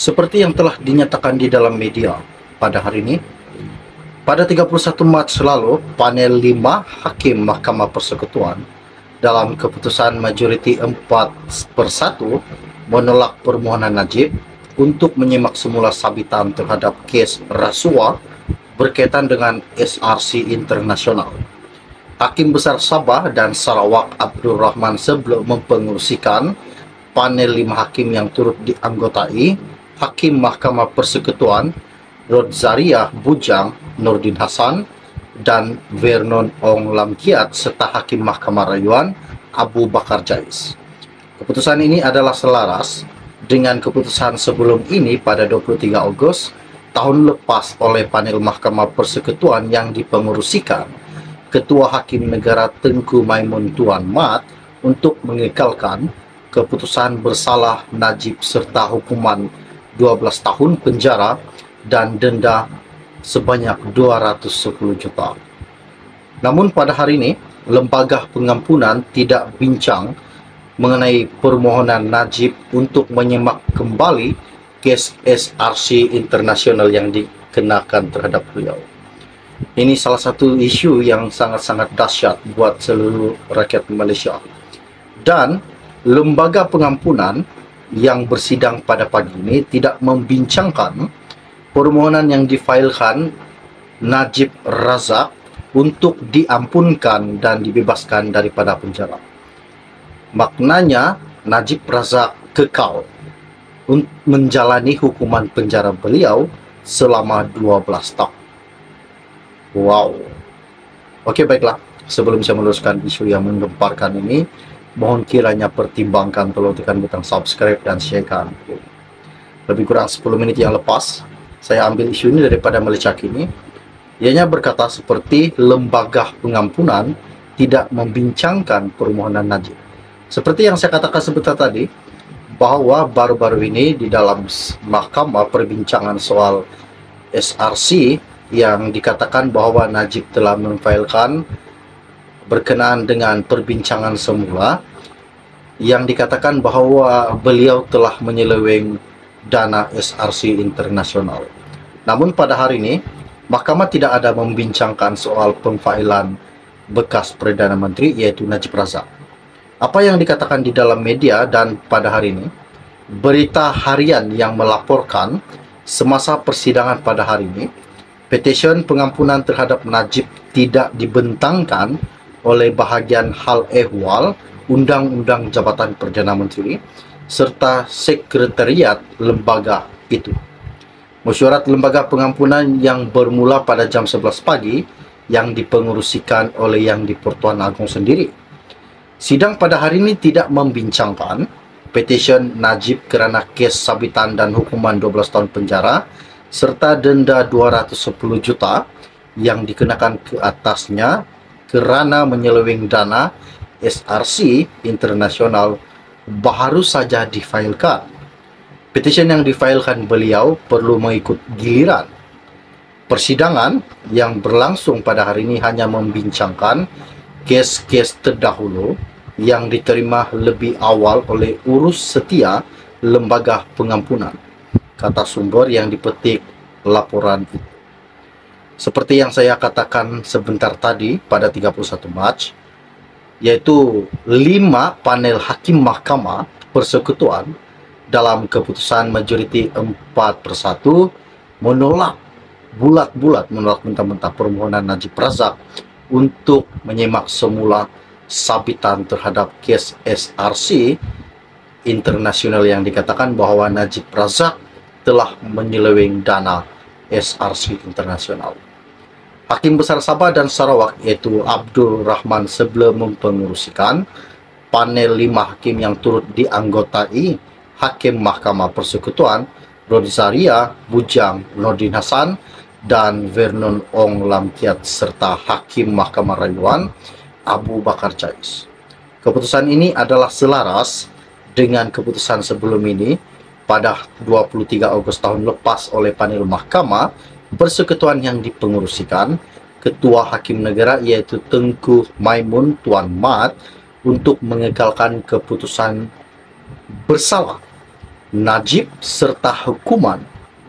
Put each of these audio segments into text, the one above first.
Seperti yang telah dinyatakan di dalam media pada hari ini, pada 31 Mac lalu, panel 5 Hakim Mahkamah Persekutuan dalam keputusan majoriti 4/1 menolak permohonan Najib untuk menyimak semula sabitan terhadap kes rasuah berkaitan dengan SRC Internasional. Hakim Besar Sabah dan Sarawak Abdul Rahman sebelum mempengerusikan panel 5 hakim yang turut dianggotai Hakim Mahkamah Persekutuan Rodzariah Bujang Nordin Hasan dan Vernon Ong Lam Kiat serta Hakim Mahkamah Rayuan Abu Bakar Jais. Keputusan ini adalah selaras dengan keputusan sebelum ini pada 23 Ogos tahun lepas oleh panel Mahkamah Persekutuan yang dipengerusikan Ketua Hakim Negara Tengku Maimun Tuan Mat untuk mengekalkan keputusan bersalah Najib serta hukuman 12 tahun penjara dan denda sebanyak 210 juta. Namun pada hari ini, Lembaga Pengampunan tidak bincang mengenai permohonan Najib untuk menyemak kembali kes SRC Internasional yang dikenakan terhadap beliau. Ini salah satu isu yang sangat-sangat dahsyat buat seluruh rakyat Malaysia. Dan Lembaga Pengampunan yang bersidang pada pagi ini tidak membincangkan permohonan yang difailkan Najib Razak untuk diampunkan dan dibebaskan daripada penjara. Maknanya Najib Razak kekal menjalani hukuman penjara beliau selama 12 tahun. Wow. Okey, baiklah. Sebelum saya meneruskan isu yang menggemparkan ini, mohon kiranya pertimbangkan tolong tekan butang subscribe dan sharekan. Lebih kurang 10 menit yang lepas, saya ambil isu ini daripada Malaysia Kini. Ianya berkata seperti Lembaga Pengampunan tidak membincangkan permohonan Najib. Seperti yang saya katakan sebentar tadi, bahawa baru-baru ini di dalam mahkamah perbincangan soal SRC yang dikatakan bahawa Najib telah memfailkan berkenaan dengan perbincangan semula yang dikatakan bahawa beliau telah menyeleweng dana SRC Internasional. Namun pada hari ini, mahkamah tidak ada membincangkan soal pemfailan bekas Perdana Menteri iaitu Najib Razak. Apa yang dikatakan di dalam media dan pada hari ini, berita harian yang melaporkan semasa persidangan pada hari ini, petisyen pengampunan terhadap Najib tidak dibentangkan oleh bahagian hal ehwal Undang-Undang Jabatan Perdana Menteri serta sekretariat lembaga itu. Mesyuarat Lembaga Pengampunan yang bermula pada jam 11 pagi yang dipengerusikan oleh Yang di-Pertuan Agong sendiri. Sidang pada hari ini tidak membincangkan petisyen Najib kerana kes sabitan dan hukuman 12 tahun penjara serta denda 210 juta yang dikenakan ke atasnya kerana menyeleweng dana SRC Internasional baru saja difailkan. Petisyen yang difailkan beliau perlu mengikut giliran. Persidangan yang berlangsung pada hari ini hanya membincangkan kes-kes terdahulu yang diterima lebih awal oleh urus setia Lembaga Pengampunan, kata sumber yang dipetik laporan itu. Seperti yang saya katakan sebentar tadi pada 31 Mac, yaitu 5 panel Hakim Mahkamah Persekutuan dalam keputusan majoriti 4/1 menolak bulat-bulat, menolak mentah-mentah permohonan Najib Razak untuk menyemak semula sabitan terhadap kes SRC Internasional yang dikatakan bahawa Najib Razak telah menyeleweng dana SRC Internasional. Hakim Besar Sabah dan Sarawak iaitu Abdul Rahman sebelum mempengerusikan panel 5 hakim yang turut dianggotai Hakim Mahkamah Persekutuan Rodzariah Bujang Nordin Hasan dan Vernon Ong Lam Kiat serta Hakim Mahkamah Rayuan Abu Bakar Jais. Keputusan ini adalah selaras dengan keputusan sebelum ini pada 23 Ogos tahun lepas oleh panel Mahkamah Persekutuan yang dipengerusikan Ketua Hakim Negara iaitu Tengku Maimun Tuan Mat untuk mengekalkan keputusan bersalah Najib serta hukuman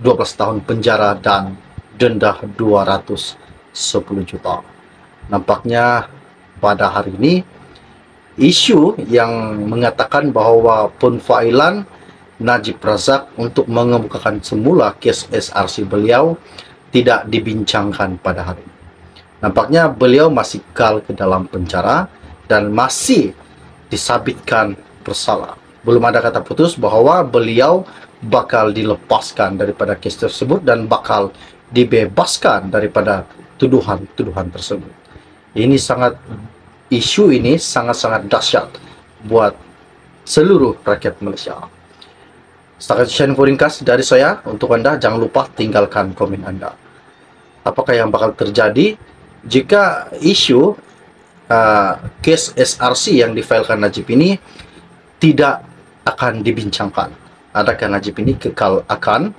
12 tahun penjara dan denda 210 juta. Nampaknya pada hari ini isu yang mengatakan bahawa penfailan Najib Razak untuk mengemukakan semula kes SRC beliau tidak dibincangkan pada hari ini. Nampaknya beliau masih kekal ke dalam penjara dan masih disabitkan bersalah. Belum ada kata putus bahawa beliau bakal dilepaskan daripada kes tersebut dan bakal dibebaskan daripada tuduhan-tuduhan tersebut. Isu ini sangat-sangat dahsyat buat seluruh rakyat Malaysia. Setakat sekian info ringkas dari saya untuk Anda. Jangan lupa tinggalkan komen Anda. Apakah yang bakal terjadi jika isu kes SRC yang difailkan Najib ini tidak akan dibincangkan? Adakah Najib ini kekal akan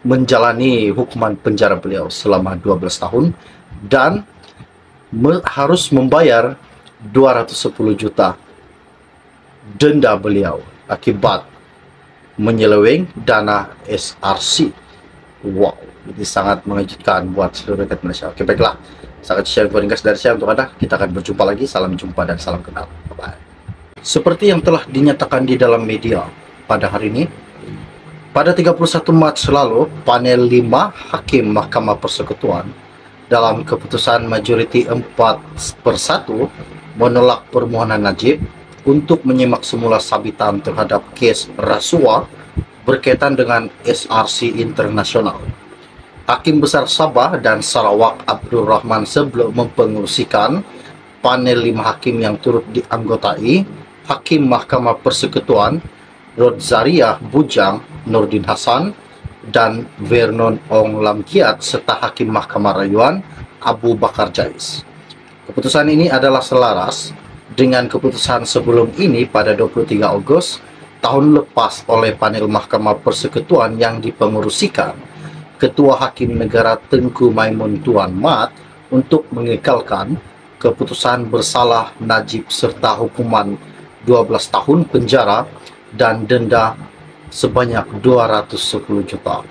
menjalani hukuman penjara beliau selama 12 tahun dan harus membayar 210 juta denda beliau akibat menyeleweng dana SRC? Wow, ini sangat mengejutkan buat seluruh rakyat Malaysia. Oke, baiklah. Sangat share ringkas dari saya untuk Anda. Kita akan berjumpa lagi. Salam jumpa dan salam kenal. Bye-bye. Seperti yang telah dinyatakan di dalam media pada hari ini, pada 31 Mac lalu, panel 5 Hakim Mahkamah Persekutuan dalam keputusan majoriti 4/1 menolak permohonan Najib untuk menyimak semula sabitan terhadap kes rasuah berkaitan dengan SRC Internasional. Hakim Besar Sabah dan Sarawak Abdul Rahman sebelum mempengerusikan panel 5 hakim yang turut dianggotai Hakim Mahkamah Persekutuan Rodzariah Bujang Nordin Hassan dan Vernon Ong Lam Kiat serta Hakim Mahkamah Rayuan Abu Bakar Jais. Keputusan ini adalah selaras dengan keputusan sebelum ini pada 23 Ogos tahun lepas oleh panel Mahkamah Persekutuan yang dipengerusikan Ketua Hakim Negara Tengku Maimun Tuan Mat untuk mengekalkan keputusan bersalah Najib serta hukuman 12 tahun penjara dan denda sebanyak 210 juta.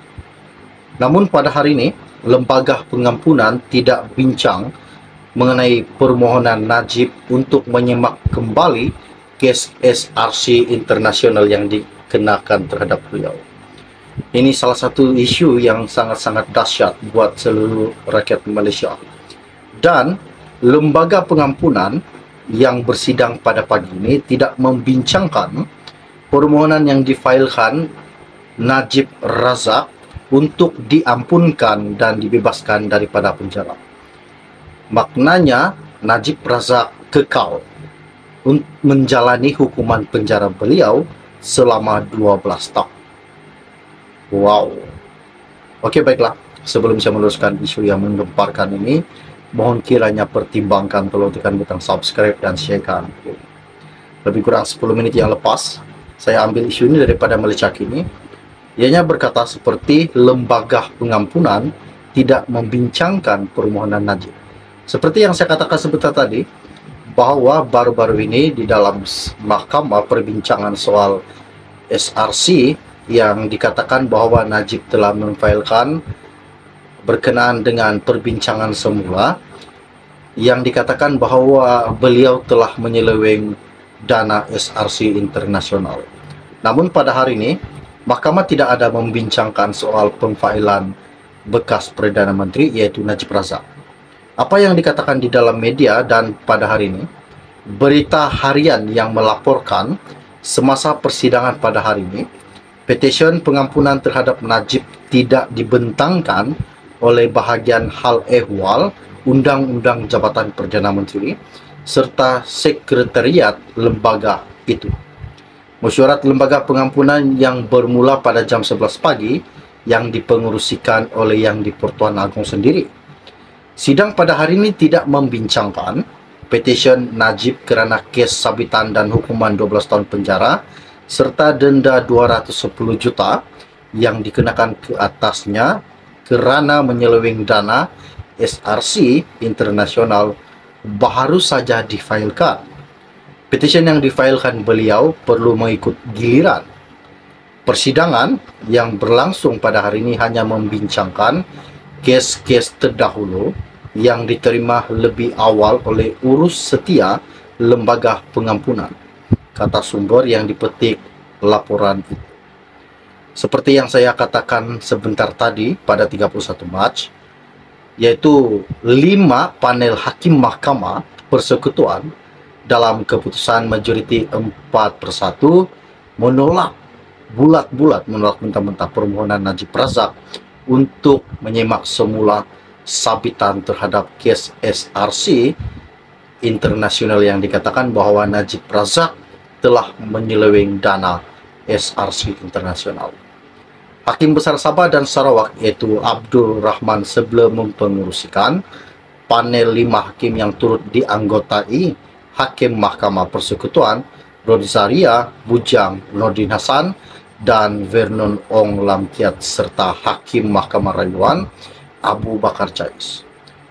Namun pada hari ini, Lembaga Pengampunan tidak bincang mengenai permohonan Najib untuk menyemak kembali kes SRC Internasional yang dikenakan terhadap beliau. Ini salah satu isu yang sangat-sangat dahsyat buat seluruh rakyat Malaysia. Dan Lembaga Pengampunan yang bersidang pada pagi ini tidak membincangkan permohonan yang difailkan Najib Razak untuk diampunkan dan dibebaskan daripada penjara. Maknanya Najib Razak kekal menjalani hukuman penjara beliau selama 12 tahun. Wow. Oke, baiklah. Sebelum saya meneruskan isu yang menggemparkan ini, mohon kiranya pertimbangkan tolong tekan butang subscribe dan sharekan. Lebih kurang 10 menit yang lepas, saya ambil isu ini daripada Malaysia Kini. Ianya berkata seperti Lembaga Pengampunan tidak membincangkan permohonan Najib. Seperti yang saya katakan sebentar tadi, bahwa baru-baru ini di dalam mahkamah perbincangan soal SRC yang dikatakan bahwa Najib telah memfailkan berkenaan dengan perbincangan semula yang dikatakan bahwa beliau telah menyeleweng dana SRC Internasional. Namun pada hari ini, mahkamah tidak ada membincangkan soal pemfailan bekas Perdana Menteri yaitu Najib Razak. Apa yang dikatakan di dalam media dan pada hari ini, berita harian yang melaporkan semasa persidangan pada hari ini, petisyen pengampunan terhadap Najib tidak dibentangkan oleh bahagian hal ehwal Undang-Undang Jabatan Perdana Menteri serta sekretariat lembaga itu. Mesyuarat Lembaga Pengampunan yang bermula pada jam 11 pagi yang dipengerusikan oleh Yang di-Pertuan Agong sendiri. Sidang pada hari ini tidak membincangkan petisyen Najib kerana kes sabitan dan hukuman 12 tahun penjara serta denda 210 juta yang dikenakan ke atasnya kerana menyeleweng dana SRC Internasional baru saja difailkan. Petisyen yang difailkan beliau perlu mengikut giliran Persidangan yang berlangsung pada hari ini hanya membincangkan kes-kes terdahulu yang diterima lebih awal oleh urus setia Lembaga Pengampunan, kata sumber yang dipetik laporan itu. Seperti yang saya katakan sebentar tadi, pada 31 Mac, yaitu 5 panel hakim Mahkamah Persekutuan dalam keputusan majoriti 4/1 menolak bulat-bulat, menolak mentah-mentah permohonan Najib Razak untuk menyemak semula sabitan terhadap kes SRC internasional yang dikatakan bahwa Najib Razak telah menyeleweng dana SRC internasional. Hakim Besar Sabah dan Sarawak yaitu Abdul Rahman sebelum mempengerusikan panel 5 hakim yang turut dianggotai Hakim Mahkamah Persekutuan Rodi Zaria, Bujang Nordin Hasan, dan Vernon Ong Lamkiat serta Hakim Mahkamah Rayuan Abu Bakar Jais.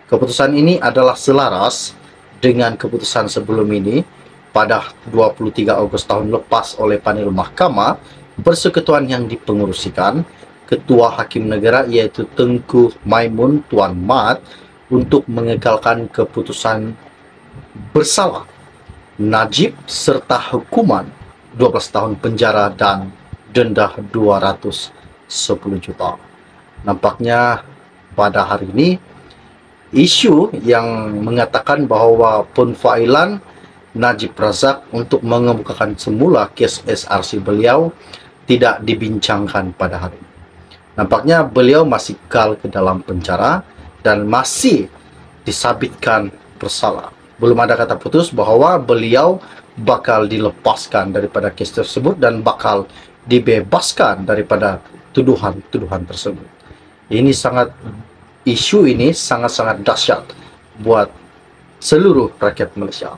Keputusan ini adalah selaras dengan keputusan sebelum ini pada 23 Ogos tahun lepas oleh panel Mahkamah Persekutuan yang dipengerusikan Ketua Hakim Negara yaitu Tengku Maimun Tuan Mat untuk mengekalkan keputusan bersalah Najib serta hukuman 12 tahun penjara dan denda 210 juta. Nampaknya pada hari ini isu yang mengatakan bahwa penfailan Najib Razak untuk mengemukakan semula kes SRC beliau tidak dibincangkan pada hari ini. Nampaknya beliau masih kekal ke dalam penjara dan masih disabitkan bersalah. Belum ada kata putus bahwa beliau bakal dilepaskan daripada kes tersebut dan bakal dibebaskan daripada tuduhan-tuduhan tersebut. Isu ini sangat-sangat dahsyat buat seluruh rakyat Malaysia.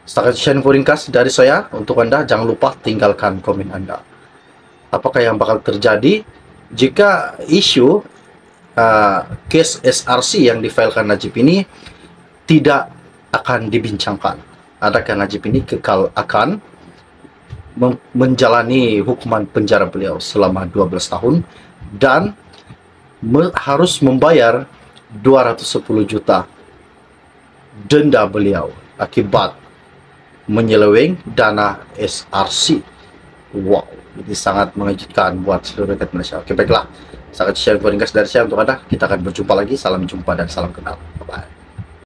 Setakat sekian info ringkas dari saya untuk Anda. Jangan lupa tinggalkan komen Anda. Apakah yang bakal terjadi jika isu kes SRC yang difailkan Najib ini tidak akan dibincangkan? Adakah Najib ini kekal akan menjalani hukuman penjara beliau selama 12 tahun dan harus membayar 210 juta denda beliau akibat menyeleweng dana SRC. Wow, ini sangat mengejutkan buat seluruh rakyat Malaysia. Oke, baiklah. Sangat share ringkas dari saya untuk Anda. Kita akan berjumpa lagi. Salam jumpa dan salam kenal. Bye-bye.